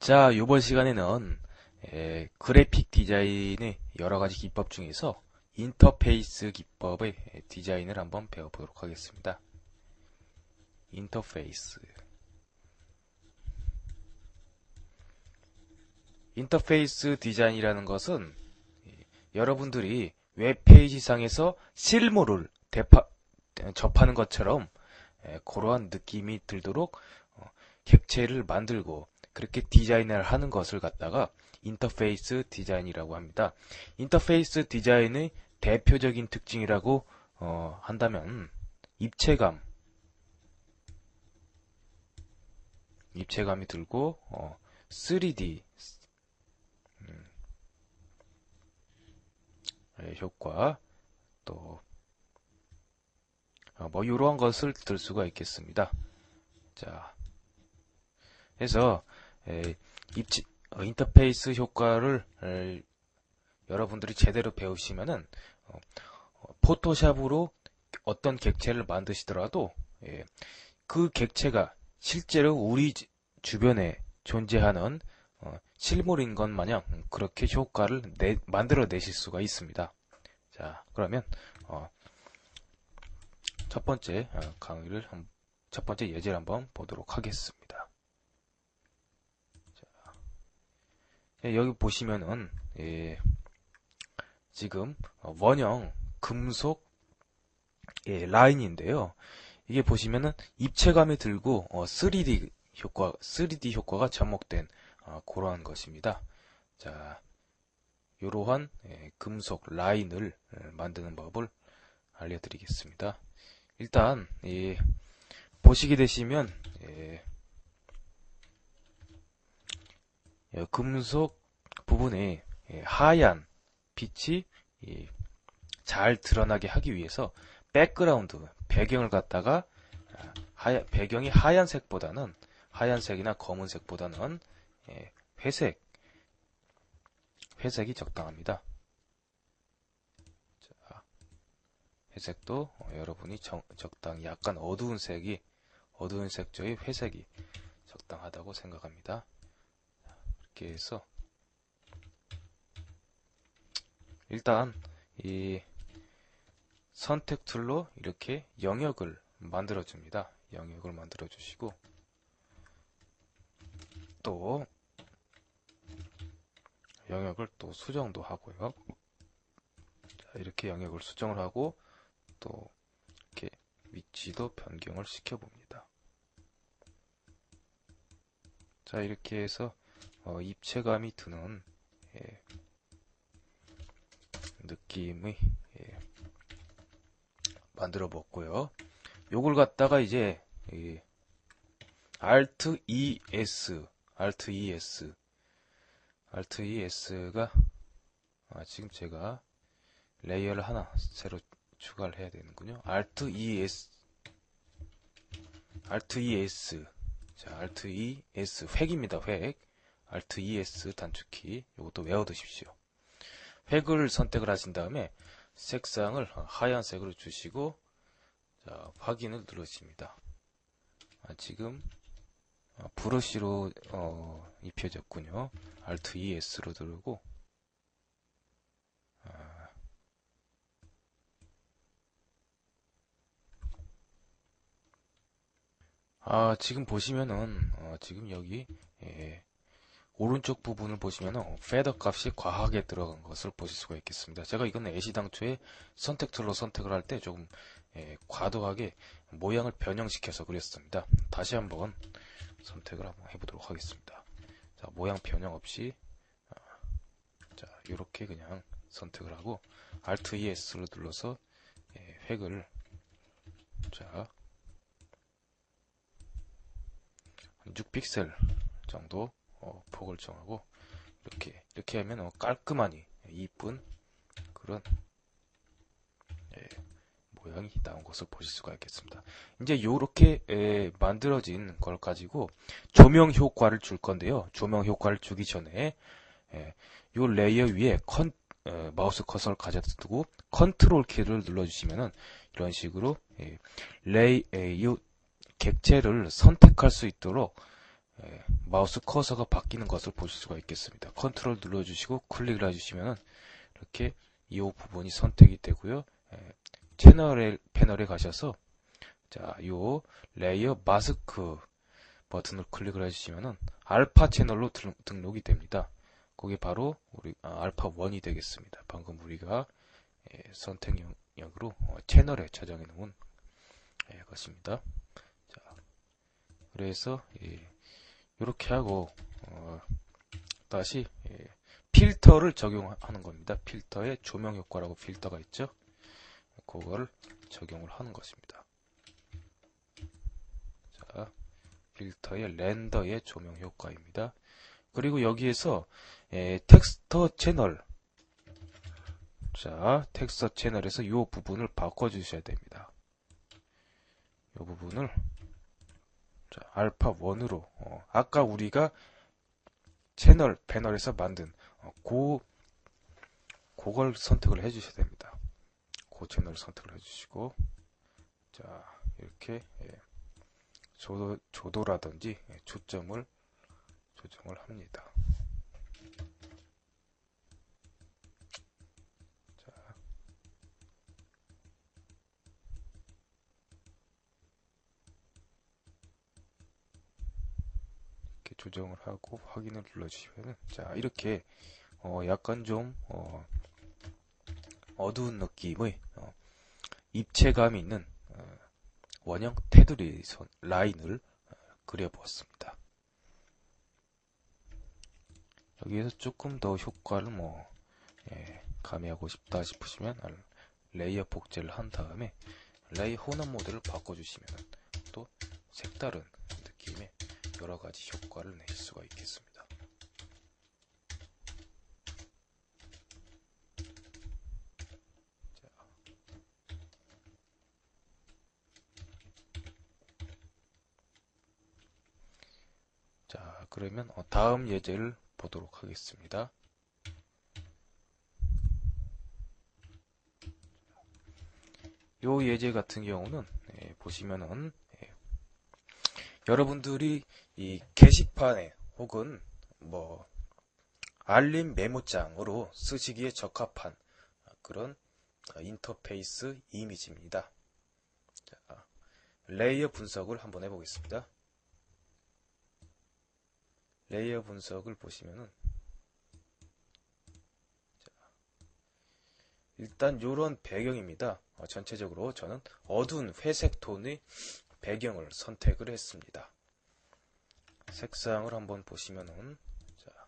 자, 이번 시간에는 그래픽 디자인의 여러 가지 기법 중에서 인터페이스 기법의 디자인을 한번 배워보도록 하겠습니다. 인터페이스. 인터페이스 디자인이라는 것은 여러분들이 웹페이지 상에서 실물을 접하는 것처럼 그러한 느낌이 들도록 객체를 만들고 그렇게 디자인을 하는 것을 갖다가 인터페이스 디자인이라고 합니다. 인터페이스 디자인의 대표적인 특징이라고 한다면 입체감이 들고 3D 효과 또 뭐 이러한 것을 들 수가 있겠습니다. 자, 그래서 인터페이스 효과를 여러분들이 제대로 배우시면은 포토샵으로 어떤 객체를 만드시더라도 그 객체가 실제로 우리 주변에 존재하는 실물인 것 마냥 그렇게 효과를 만들어내실 수가 있습니다. 자, 그러면 첫 번째 첫 번째 예제를 한번 보도록 하겠습니다. 자, 여기 보시면은 지금 원형 금속 라인인데요. 이게 보시면은 입체감이 들고 3D 효과가 접목된 그러한 것입니다. 자, 이러한 금속 라인을 만드는 법을 알려드리겠습니다. 일단 보시게 되시면 금속 부분에 하얀 빛이 잘 드러나게 하기 위해서 백그라운드 배경을 갖다가 배경이 하얀색이나 검은색보다는 회색이 적당합니다. 자, 회색도 여러분이 적당히 약간 어두운 색조의 회색이 적당하다고 생각합니다. 이렇게 해서 일단 이 선택 툴로 이렇게 영역을 만들어 줍니다. 영역을 만들어 주시고 또 영역을 또 수정도 하고요. 자, 이렇게 영역을 수정을 하고 또 이렇게 위치도 변경을 시켜 봅니다. 자, 이렇게 해서 입체감이 드는 느낌의 만들어 봤고요. 요걸 갖다가 이제 Alt ES가 지금 제가 레이어를 하나 새로 추가를 해야 되는군요. Alt ES 자, Alt ES 획입니다. 획. Alt ES 단축키 이것도 외워두십시오. 획을 선택을 하신 다음에 색상을 하얀색으로 주시고 자, 확인을 누르십니다. 지금 브러쉬로 입혀졌군요. Alt ES로 누르고 지금 보시면은 지금 여기 오른쪽 부분을 보시면은 페더 값이 과하게 들어간 것을 보실 수가 있겠습니다. 제가 이건 애시당초에 선택 툴로 선택을 할 때 조금 과도하게 모양을 변형시켜서 그렸습니다. 다시 한번 선택을 한번 해보도록 하겠습니다. 자, 모양 변형 없이 자, 이렇게 그냥 선택을 하고 Alt ES를 눌러서 획을 자 6픽셀 정도 폭을 정하고 이렇게 하면 깔끔하니 이쁜 그런 모양이 나온 것을 보실 수가 있겠습니다. 이제 이렇게 만들어진 걸 가지고 조명 효과를 줄 건데요. 조명 효과를 주기 전에 이 레이어 위에 마우스 커서를 가져두고 컨트롤 키를 눌러주시면은 이런 식으로 이 객체를 선택할 수 있도록 마우스 커서가 바뀌는 것을 보실 수가 있겠습니다. 컨트롤 눌러주시고 클릭을 해주시면 이렇게 이 부분이 선택이 되고요. 채널 패널에 가셔서 자, 요 레이어 마스크 버튼을 클릭을 해주시면은 알파 채널로 등록이 됩니다. 그게 바로 우리 알파 1이 되겠습니다. 방금 우리가 선택 영역으로 채널에 저장해 놓은 것입니다. 자, 그래서 이렇게 하고 다시 필터를 적용하는 겁니다. 필터에 조명 효과라고 필터가 있죠. 그걸 적용을 하는 것입니다. 자, 필터의 렌더의 조명 효과입니다. 그리고 여기에서 텍스처 채널, 자, 텍스처 채널에서 이 부분을 바꿔주셔야 됩니다. 이 부분을 자, 알파 1으로 아까 우리가 채널 패널에서 만든 그걸 선택을 해주셔야 됩니다. 그 채널을 선택을 해주시고 자, 이렇게 조도라든지 초점을 조정을 합니다. 자, 이렇게 조정을 하고 확인을 눌러주시면 자, 이렇게 약간 좀 어두운 느낌의 입체감 있는 원형 테두리 라인을 그려보았습니다. 여기에서 조금 더 효과를 가미하고 싶다 싶으시면 레이어 복제를 한 다음에 레이 혼합 모드를 바꿔주시면 또 색다른 느낌의 여러가지 효과를 내실 수가 있겠습니다. 자, 그러면 다음 예제를 보도록 하겠습니다. 요 예제 같은 경우는 보시면은 여러분들이 이 게시판에 혹은 뭐 알림 메모장으로 쓰시기에 적합한 그런 인터페이스 이미지입니다. 자, 레이어 분석을 한번 해보겠습니다. 레이어 분석을 보시면은 일단 요런 배경입니다. 전체적으로 저는 어두운 회색 톤의 배경을 선택을 했습니다. 색상을 한번 보시면은 자,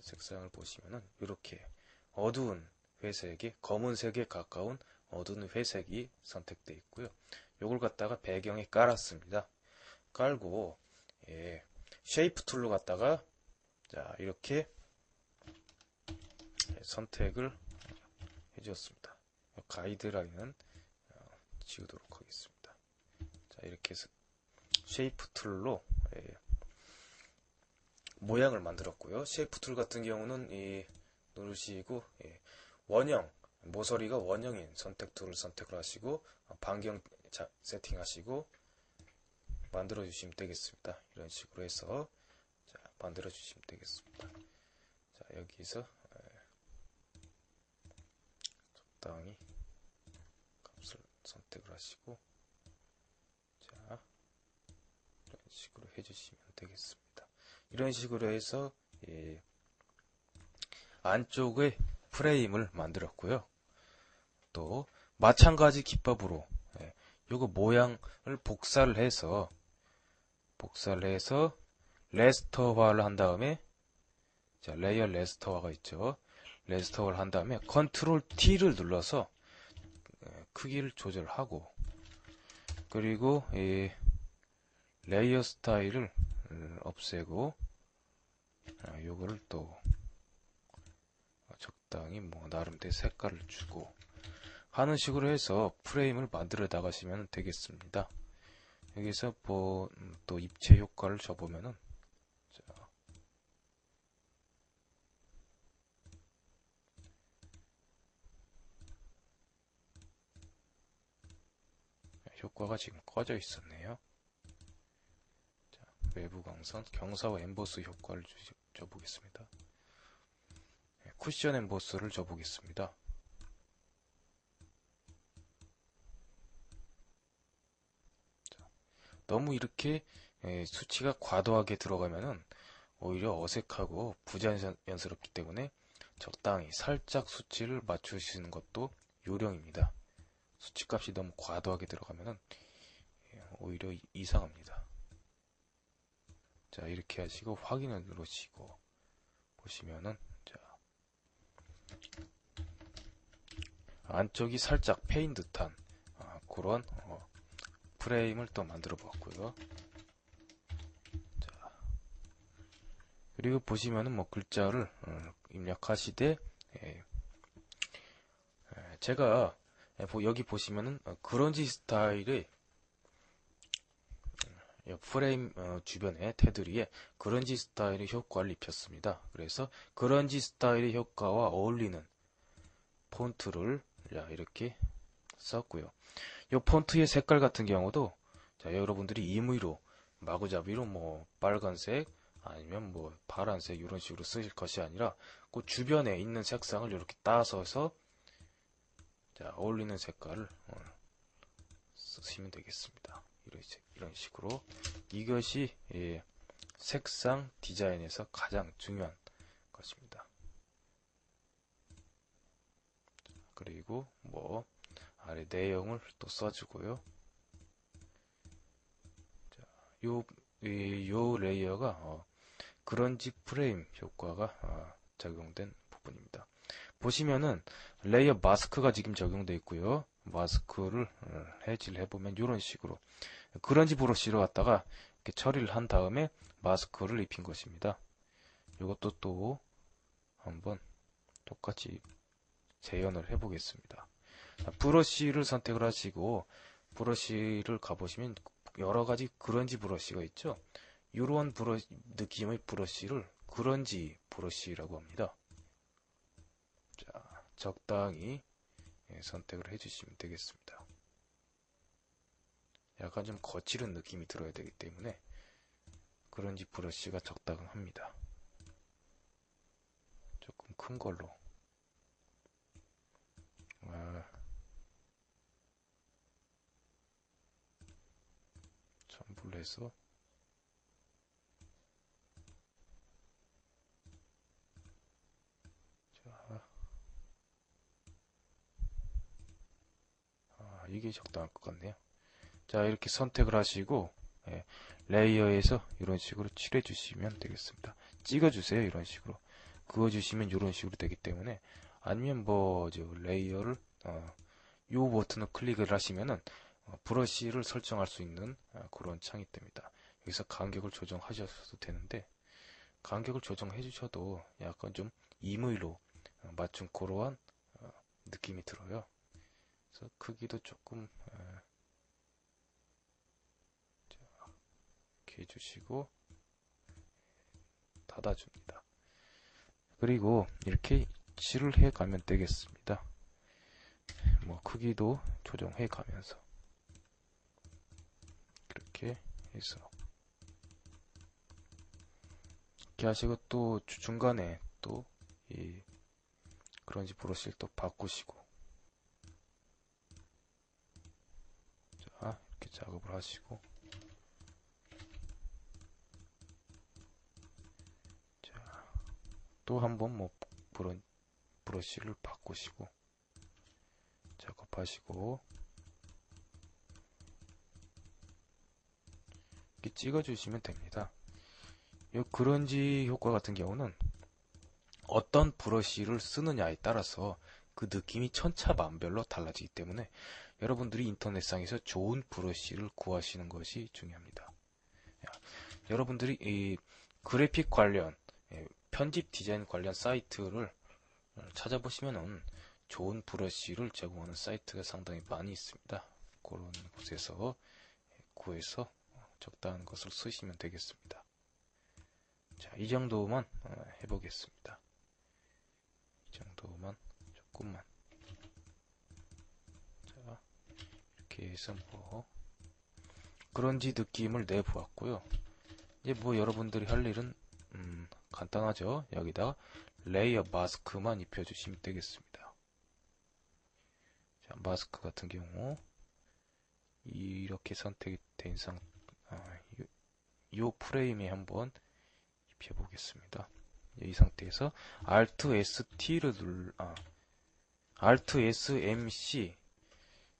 색상을 보시면은 이렇게 어두운 회색에 검은색에 가까운 어두운 회색이 선택되어 있고요. 요걸 갖다가 배경에 깔았습니다. 깔고 쉐이프 툴로 갖다가 자, 이렇게 선택을 해주었습니다. 가이드라인은 지우도록 하겠습니다. 자, 이렇게 해서 쉐이프 툴로 모양을 만들었고요. 쉐이프 툴 같은 경우는 누르시고 원형, 모서리가 원형인 선택 툴을 선택을 하시고 반경 세팅하시고 만들어 주시면 되겠습니다. 이런 식으로 해서 자, 만들어 주시면 되겠습니다. 자, 여기서 적당히 값을 선택을 하시고 자, 이런 식으로 해주시면 되겠습니다. 이런 식으로 해서 안쪽에 프레임을 만들었고요. 또 마찬가지 기법으로 요거 모양을 복사를 해서 레스터화를 한 다음에 자, 레이어 레스터화가 있죠. 레스터화를 한 다음에 컨트롤 T를 눌러서 크기를 조절하고 그리고 레이어 스타일을 없애고 요거를 또 적당히 나름대로 색깔을 주고 하는 식으로 해서 프레임을 만들어 나가시면 되겠습니다. 여기서 또 입체 효과를 줘보면은 자, 효과가 지금 꺼져 있었네요. 자, 외부 광선, 경사와 엠보스 효과를 줘보겠습니다. 쿠션 엠보스를 줘보겠습니다. 자, 너무 이렇게 수치가 과도하게 들어가면은 오히려 어색하고 부자연스럽기 때문에 적당히 살짝 수치를 맞추시는 것도 요령입니다. 수치값이 너무 과도하게 들어가면은 오히려 이상합니다. 자, 이렇게 하시고 확인을 누르시고 보시면은, 자, 안쪽이 살짝 패인 듯한 그런 프레임을 또 만들어 보았고요. 자, 그리고 보시면은 뭐 글자를 입력하시되, 제가 여기 보시면은 그런지 스타일의 프레임 주변에 테두리에 그런지 스타일의 효과를 입혔습니다. 그래서 그런지 스타일의 효과와 어울리는 폰트를 이렇게 썼고요. 이 폰트의 색깔 같은 경우도 자, 여러분들이 임의로 마구잡이로 뭐 빨간색 아니면 뭐 파란색 이런 식으로 쓰실 것이 아니라 그 주변에 있는 색상을 이렇게 따서서 자, 어울리는 색깔을 쓰시면 되겠습니다. 이런 식으로 이것이 색상 디자인에서 가장 중요한 것입니다. 그리고 뭐 아래 내용을 또 써주고요. 자, 요 레이어가 그런지 프레임 효과가 적용된 부분입니다. 보시면은 레이어 마스크가 지금 적용되어 있고요. 마스크를 해지를 해보면 이런 식으로 그런지 브러쉬로 갖다가 이렇게 처리를 한 다음에 마스크를 입힌 것입니다. 이것도 또 한번 똑같이 재현을 해보겠습니다. 브러쉬를 선택을 하시고 브러쉬를 가보시면 여러가지 그런지 브러쉬가 있죠. 이런 느낌의 브러쉬를 그런지 브러쉬라고 합니다. 자, 적당히 선택을 해주시면 되겠습니다. 약간 좀 거칠은 느낌이 들어야 되기 때문에 그런지 브러쉬가 적당합니다. 조금 큰 걸로 첨부를 해서 이게 적당할 것 같네요. 자, 이렇게 선택을 하시고 레이어에서 이런 식으로 칠해 주시면 되겠습니다. 찍어 주세요. 이런 식으로 그어 주시면 이런 식으로 되기 때문에, 아니면 뭐 레이어를 요 버튼을 클릭을 하시면은 브러쉬를 설정할 수 있는 그런 창이 뜹니다. 여기서 간격을 조정하셔도 되는데, 간격을 조정해 주셔도 약간 좀 임의로 맞춘 그러한 느낌이 들어요. 그래서 크기도 조금 이렇게 해주시고 닫아줍니다. 그리고 이렇게 칠을 해 가면 되겠습니다. 뭐 크기도 조정해 가면서 이렇게 해서 이렇게 하시고, 또 중간에 또 이 그런지 브러쉬를 또 바꾸시고, 자, 이렇게 작업을 하시고, 자, 또 한번 뭐 브러쉬를 바꾸시고 작업하시고 이렇게 찍어주시면 됩니다. 이 그런지 효과 같은 경우는 어떤 브러쉬를 쓰느냐에 따라서 그 느낌이 천차만별로 달라지기 때문에 여러분들이 인터넷상에서 좋은 브러쉬를 구하시는 것이 중요합니다. 여러분들이 이 그래픽 관련 편집 디자인 관련 사이트를 찾아보시면은 좋은 브러쉬를 제공하는 사이트가 상당히 많이 있습니다. 그런 곳에서 구해서 적당한 것을 쓰시면 되겠습니다. 자, 이 정도만 해보겠습니다. 이 정도만 조금만. 자, 이렇게 해서 뭐 그런지 느낌을 내보았고요. 이제 뭐 여러분들이 할 일은 간단하죠. 여기다가 레이어 마스크만 입혀주시면 되겠습니다. 자, 마스크 같은 경우 이렇게 선택이 된 이 프레임에 한번 입혀보겠습니다. 이 상태에서 Alt ST를 Alt S MC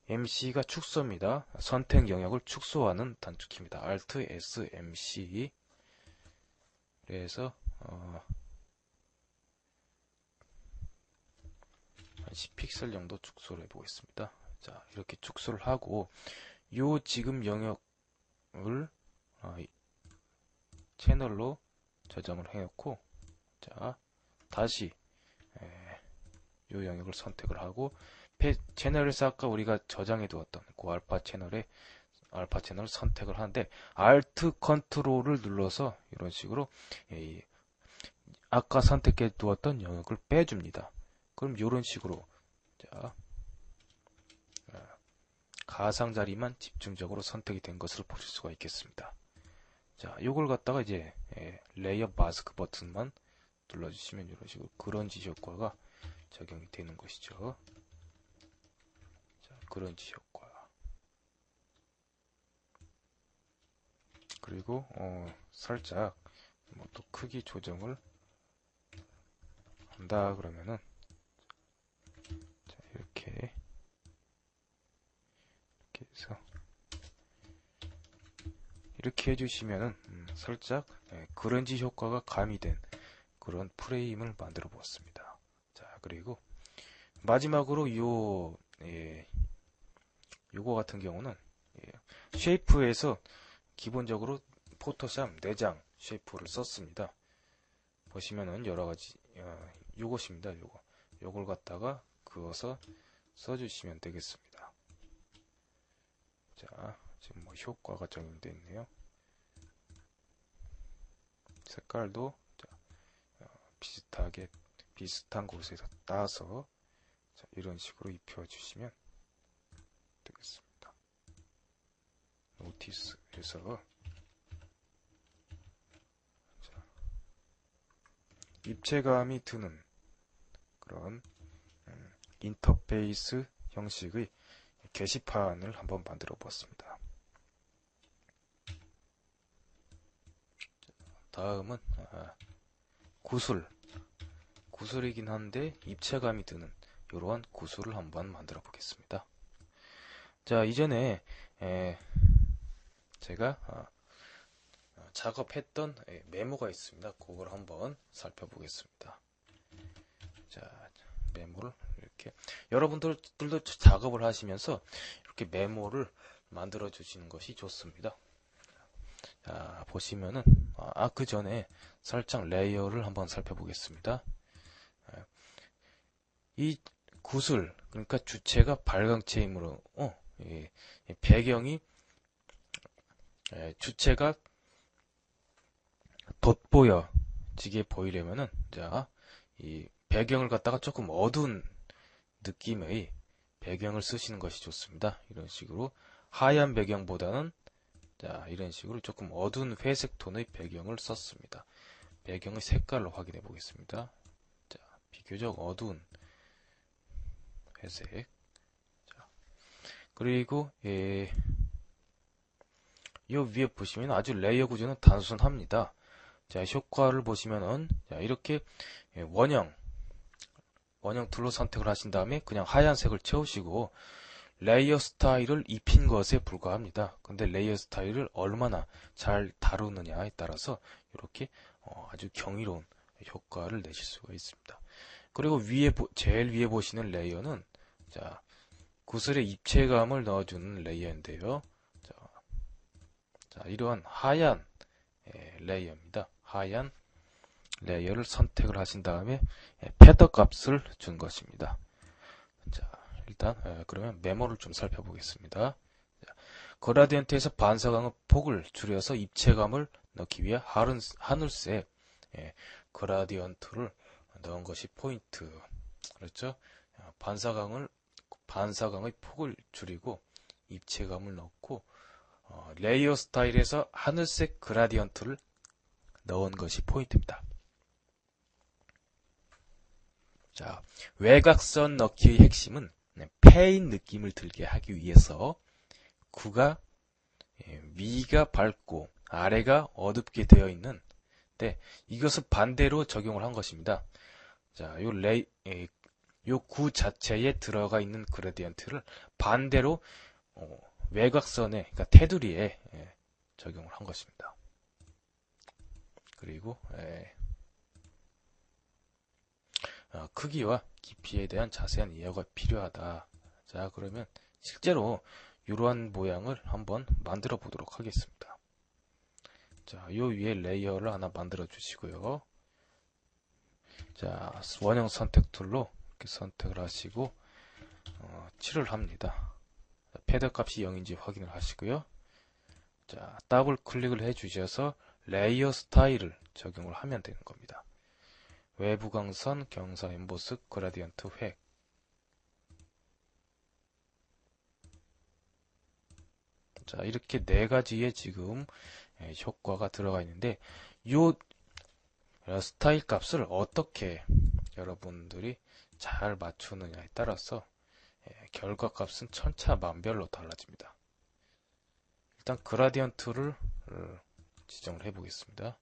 MC가 축소입니다. 선택 영역을 축소하는 단축키입니다. Alt S MC. 그래서 한 10픽셀 정도 축소를 해보겠습니다. 자, 이렇게 축소를 하고 요 지금 영역을 채널로 저장을 해놓고, 자, 다시 요 영역을 선택을 하고 채널에서 아까 우리가 저장해 두었던 그 알파 채널을 선택을 하는데 Alt 컨트롤을 눌러서 이런 식으로 아까 선택해 두었던 영역을 빼줍니다. 그럼 이런 식으로, 자, 가상자리만 집중적으로 선택이 된 것을 보실 수가 있겠습니다. 자, 요걸 갖다가 이제 레이어 마스크 버튼만 눌러주시면 이런 식으로 그런지 효과가 적용이 되는 것이죠. 자, 그런지 효과. 그리고 살짝 뭐 또 크기 조정을 한다 그러면은, 자, 이렇게 해서 이렇게 해주시면은 살짝 그런지 효과가 가미된 그런 프레임을 만들어 보았습니다. 자, 그리고 마지막으로 요거 같은 경우는 쉐이프에서 기본적으로 포토샵 내장 쉐이프를 썼습니다. 보시면은 여러가지 요것입니다. 요걸 갖다가 그어서 써주시면 되겠습니다. 자, 지금 뭐 효과가 적용되어 있네요. 색깔도 비슷한 곳에서 따서, 자, 이런 식으로 입혀주시면 되겠습니다. 노티스에서 입체감이 드는 그런 인터페이스 형식의 게시판을 한번 만들어 보았습니다. 다음은 구슬이긴 한데 입체감이 드는 이러한 구슬을 한번 만들어 보겠습니다. 자, 이전에 제가 작업했던 메모가 있습니다. 그걸 한번 살펴보겠습니다. 자, 메모를 이렇게 여러분들도 작업을 하시면서 이렇게 메모를 만들어 주시는 것이 좋습니다. 자, 보시면은 그 전에 살짝 레이어를 한번 살펴보겠습니다. 이 구슬, 그러니까 주체가 발광체이므로 배경이 주체가 돋보여지게 보이려면은, 자, 이 배경을 갖다가 조금 어두운 느낌의 배경을 쓰시는 것이 좋습니다. 이런 식으로 하얀 배경보다는, 자, 이런 식으로 조금 어두운 회색 톤의 배경을 썼습니다. 배경의 색깔로 확인해 보겠습니다. 자, 비교적 어두운 회색. 자, 그리고 이 위에 보시면 아주 레이어 구조는 단순합니다. 자, 효과를 보시면은, 자, 이렇게 원형 툴로 선택을 하신 다음에 그냥 하얀색을 채우시고 레이어 스타일을 입힌 것에 불과합니다. 근데 레이어 스타일을 얼마나 잘 다루느냐에 따라서 이렇게 아주 경이로운 효과를 내실 수가 있습니다. 그리고 제일 위에 보시는 레이어는, 자, 구슬에 입체감을 넣어주는 레이어인데요. 자, 이러한 하얀 레이어입니다. 하얀 레이어를 선택을 하신 다음에 패더 값을 준 것입니다. 자, 일단 그러면 메모를 좀 살펴보겠습니다. 자, 그라디언트에서 반사광의 폭을 줄여서 입체감을 넣기 위해 하늘색 그라디언트를 넣은 것이 포인트. 그렇죠? 반사광의 폭을 줄이고 입체감을 넣고 레이어 스타일에서 하늘색 그라디언트를 넣은 것이 포인트입니다. 자, 외곽선 넣기의 핵심은 패인 느낌을 들게 하기 위해서 구가 위가 밝고 아래가 어둡게 되어 있는 이것을 반대로 적용을 한 것입니다. 자, 요 구 자체에 들어가 있는 그레디언트를 반대로 외곽선에, 그러니까 테두리에 적용을 한 것입니다. 그리고 크기와 깊이에 대한 자세한 이해가 필요하다. 자, 그러면 실제로 이러한 모양을 한번 만들어 보도록 하겠습니다. 자, 요 위에 레이어를 하나 만들어 주시고요. 자, 원형 선택 툴로 이렇게 선택을 하시고 칠을 합니다. 패드 값이 0인지 확인을 하시고요. 자, 더블 클릭을 해 주셔서 레이어 스타일을 적용을 하면 되는 겁니다. 외부 광선, 경사, 엠보스, 그라디언트, 획. 자, 이렇게 네 가지의 지금 효과가 들어가 있는데 요 스타일 값을 어떻게 여러분들이 잘 맞추느냐에 따라서 결과값은 천차만별로 달라집니다. 일단 그라디언트를 지정을 해 보겠습니다.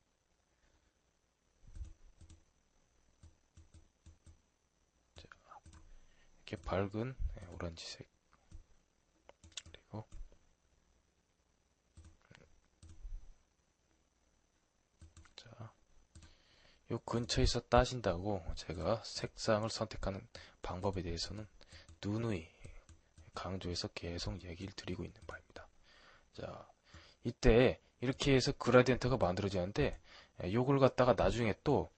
이렇게 밝은 오렌지색, 그리고 자, 요 근처에서 따신다고 제가 색상을 선택하는 방법에 대해서는 누누이 강조해서 계속 얘기를 드리고 있는 바입니다. 자, 이때 이렇게 해서 그라디언트가 만들어지는데 요걸 갖다가 나중에 또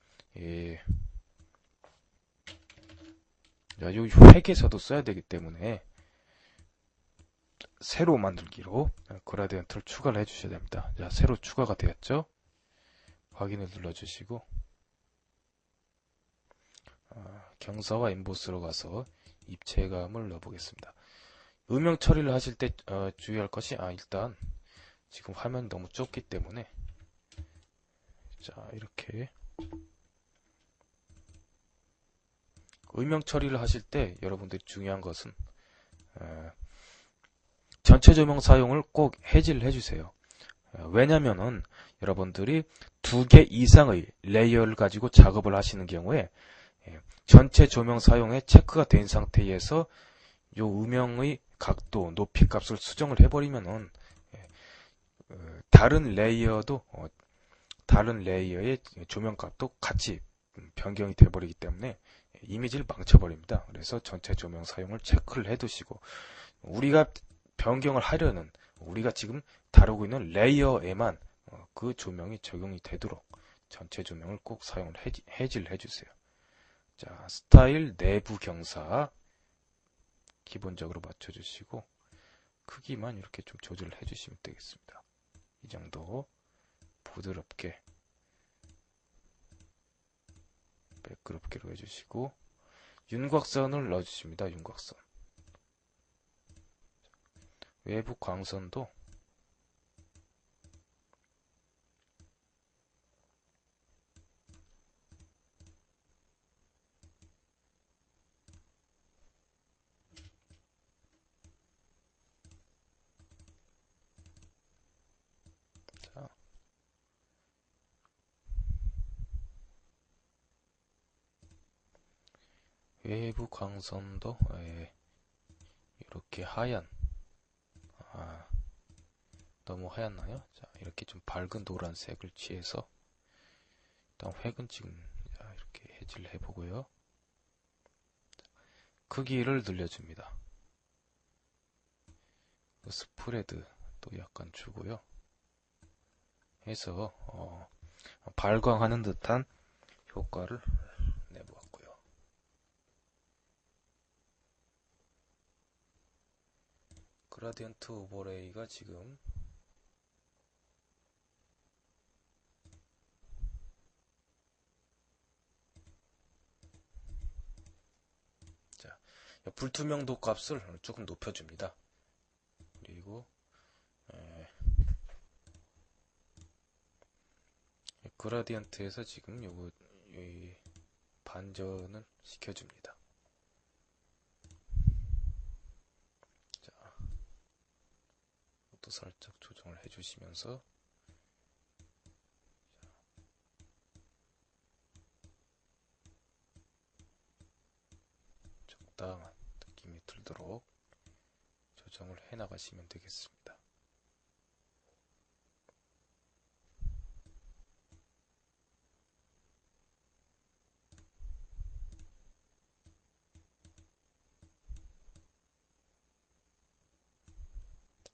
요 획에서도 써야 되기 때문에 새로 만들기로 그라디언트를 추가를 해주셔야 됩니다. 자, 새로 추가가 되었죠? 확인을 눌러주시고 경사와 엠보스로 가서 입체감을 넣어보겠습니다. 음영 처리를 하실 때 주의할 것이 일단 지금 화면이 너무 좁기 때문에 자, 이렇게 음영 처리를 하실 때 여러분들이 중요한 것은 전체 조명 사용을 꼭 해지를 해주세요. 왜냐면은 여러분들이 2개 이상의 레이어를 가지고 작업을 하시는 경우에 전체 조명 사용에 체크가 된 상태에서 요 음영의 각도, 높이 값을 수정을 해버리면은 다른 레이어도 다른 레이어의 조명 값도 같이 변경이 돼버리기 때문에 이미지를 망쳐버립니다. 그래서 전체 조명 사용을 체크를 해두시고 우리가 변경을 하려는 우리가 지금 다루고 있는 레이어에만 그 조명이 적용이 되도록 전체 조명을 꼭 사용을 해지를 해주세요. 자, 스타일 내부 경사 기본적으로 맞춰주시고 크기만 이렇게 좀 조절을 해주시면 되겠습니다. 이 정도 부드럽게 매끄럽게로 해주시고 윤곽선을 넣어주십니다. 윤곽선. 외부 광선도 자, 외부 광선도 이렇게 하얀 너무 하얗나요? 자, 이렇게 좀 밝은 노란색을 취해서 일단 획은 지금 이렇게 해지를 해보고요. 크기를 늘려줍니다. 스프레드도 약간 주고요. 해서 발광하는 듯한 효과를 내보았고요. 그라디언트 오버레이가 지금 자, 불투명도 값을 조금 높여줍니다. 그리고 그라디언트에서 지금 요거 반전을 시켜줍니다. 자, 또 살짝 조정을 해주시면서 적당한 느낌이 들도록 조정을 해 나가시면 되겠습니다.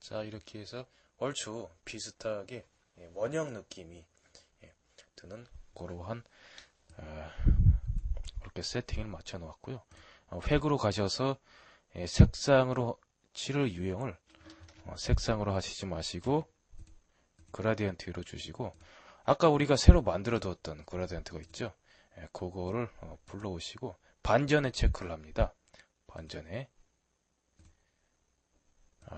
자, 이렇게 해서 얼추 비슷하게 원형 느낌이 드는 그러한 이렇게 세팅을 맞춰 놓았고요. 획으로 가셔서 색상으로 칠을 유형을 색상으로 하시지 마시고 그라디언트로 주시고, 아까 우리가 새로 만들어 두었던 그라디언트가 있죠. 그거를 불러오시고 반전에 체크를 합니다. 반전에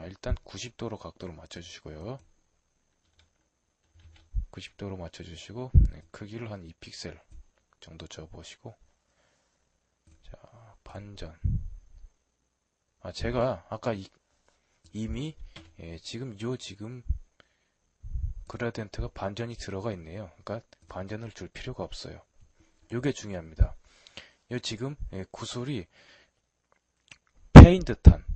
일단 90도로 각도로 맞춰주시고요. 90도로 맞춰주시고 크기를 한 2픽셀 정도 줘보시고, 자, 반전. 제가 아까 이미 지금 그라디언트가 반전이 들어가 있네요. 그러니까 반전을 줄 필요가 없어요. 이게 중요합니다. 요 지금 구슬이 패인 듯한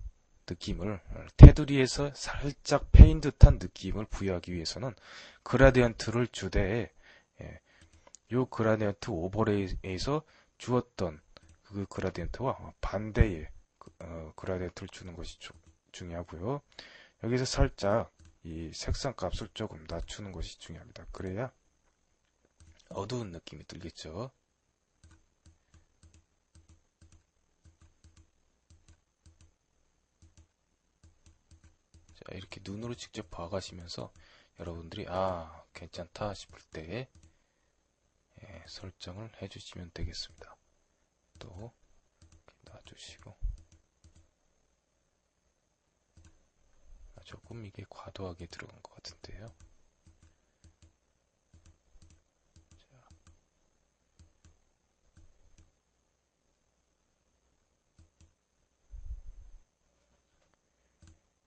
느낌을, 테두리에서 살짝 패인 듯한 느낌을 부여하기 위해서는 그라디언트를 주되 요 그라디언트 오버레이에서 주었던 그 그라디언트와 반대의 그라디언트를 주는 것이 중요하고요. 여기서 살짝 이 색상 값을 조금 낮추는 것이 중요합니다. 그래야 어두운 느낌이 들겠죠. 자, 이렇게 눈으로 직접 봐가시면서 여러분들이 괜찮다 싶을 때 설정을 해주시면 되겠습니다. 또 놔주시고, 조금 이게 과도하게 들어간 것 같은데요.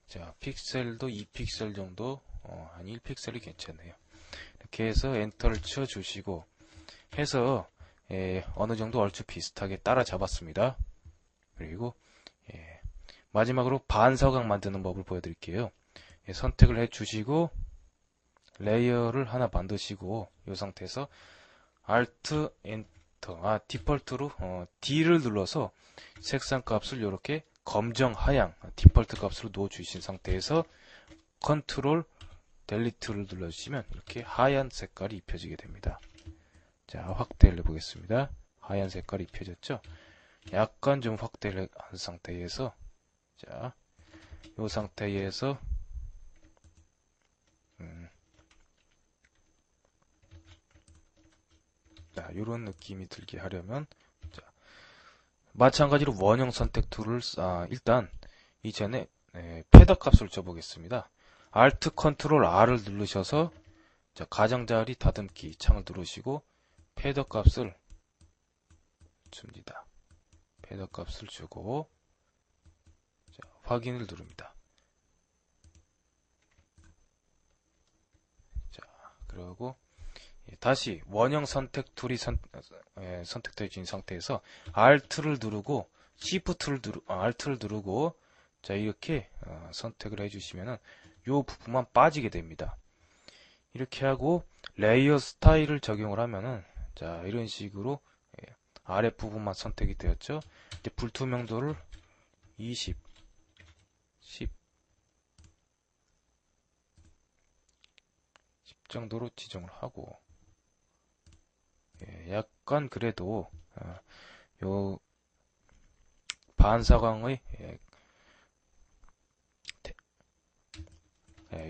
자, 픽셀도 2픽셀 정도, 한 1픽셀이 괜찮네요. 이렇게 해서 엔터를 치워주시고 해서 어느 정도 얼추 비슷하게 따라잡았습니다. 그리고 마지막으로 반사각 만드는 법을 보여드릴게요. 선택을 해주시고 레이어를 하나 만드시고 이 상태에서 Alt 엔터, 디폴트로 D를 눌러서 색상 값을 이렇게 검정 하양 디폴트 값으로 놓아 주신 상태에서 컨트롤 델리트를 눌러주시면 이렇게 하얀 색깔이 입혀지게 됩니다. 자, 확대를 해보겠습니다. 하얀 색깔이 입혀졌죠? 약간 좀 확대를 한 상태에서, 자, 이 상태에서 자, 이런 느낌이 들게 하려면, 자, 마찬가지로 원형 선택 툴을 일단 이전에 패더 값을 줘보겠습니다. Alt Ctrl R을 누르셔서 자, 가장자리 다듬기 창을 누르시고 패더 값을 줍니다. 패더 값을 주고 자, 확인을 누릅니다. 자, 그리고 다시 원형 선택 툴이 선택되어진 상태에서 Alt를 누르고 Alt를 누르고 자, 이렇게 선택을 해주시면은 요 부분만 빠지게 됩니다. 이렇게 하고 레이어 스타일을 적용을 하면은 자, 이런 식으로 아랫부분만 선택이 되었죠. 이제 불투명도를 20, 10 정도로 지정을 하고 약간 그래도 요 반사광의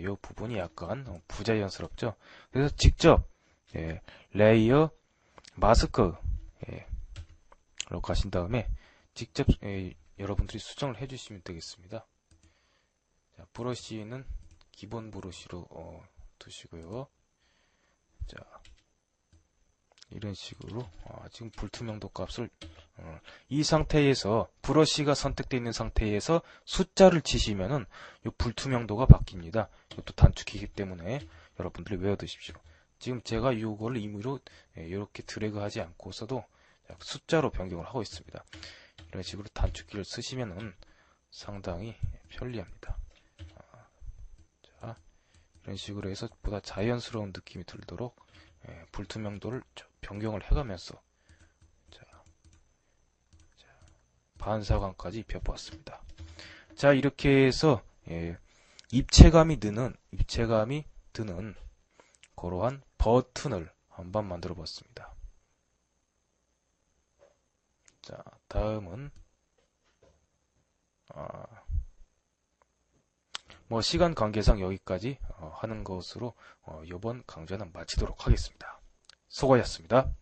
요 부분이 약간 부자연스럽죠. 그래서 직접 레이어 마스크로 가신 다음에 직접 여러분들이 수정을 해주시면 되겠습니다. 자, 브러쉬는 기본 브러쉬로 두시고요. 자, 이런 식으로 지금 불투명도 값을 이 상태에서 브러쉬가 선택되어 있는 상태에서 숫자를 치시면은 이 불투명도가 바뀝니다. 이것도 단축키이기 때문에 여러분들이 외워두십시오. 지금 제가 이거를 임의로 이렇게 드래그하지 않고서도 숫자로 변경을 하고 있습니다. 이런 식으로 단축키를 쓰시면은 상당히 편리합니다. 자, 이런 식으로 해서 보다 자연스러운 느낌이 들도록 불투명도를 변경을 해가면서 반사광까지 입혀보았습니다. 자, 이렇게 해서 입체감이 드는 그러한 버튼을 한번 만들어 봤습니다. 자, 다음은 뭐 시간 관계상 여기까지 하는 것으로 이번 강좌는 마치도록 하겠습니다. 수고하셨습니다.